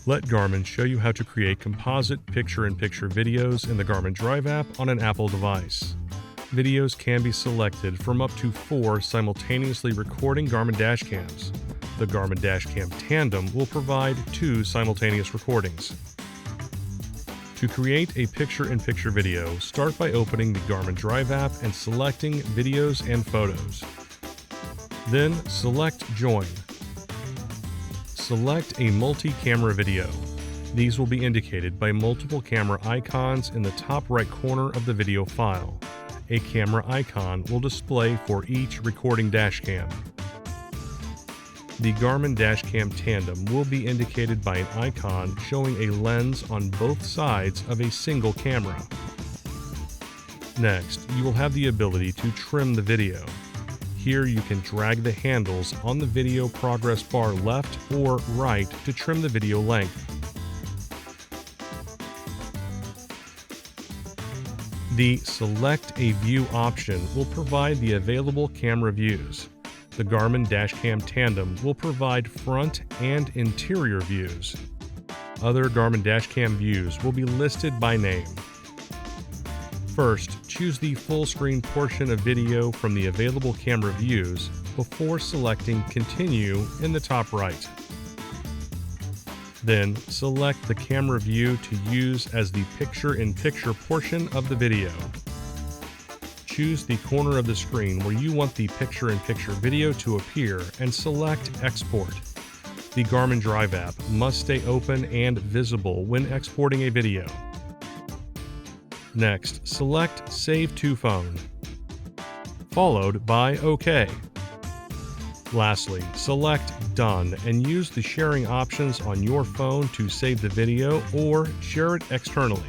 Let Garmin show you how to create composite picture-in-picture videos in the Garmin Drive app on an Apple device. Videos can be selected from up to 4 simultaneously recording Garmin Dash Cams. The Garmin Dash Cam Tandem will provide 2 simultaneous recordings. To create a picture-in-picture video, start by opening the Garmin Drive app and selecting Videos and Photos. Then select Join. Select a multi-camera video. These will be indicated by multiple camera icons in the top right corner of the video file. A camera icon will display for each recording dash cam. The Garmin Dash Cam Tandem will be indicated by an icon showing a lens on both sides of a single camera. Next, you will have the ability to trim the video. Here you can drag the handles on the video progress bar left or right to trim the video length. The Select a View option will provide the available camera views. The Garmin Dash Cam Tandem will provide front and interior views. Other Garmin Dash Cam views will be listed by name. First, choose the full screen portion of video from the available camera views before selecting Continue in the top right. Then, select the camera view to use as the picture-in-picture portion of the video. Choose the corner of the screen where you want the picture-in-picture video to appear and select Export. The Garmin Drive app must stay open and visible when exporting a video. Next, select Save to Phone, followed by OK. Lastly, select Done and use the sharing options on your phone to save the video or share it externally.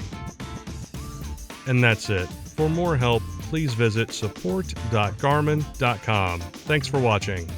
And that's it. For more help, please visit support.garmin.com. Thanks for watching.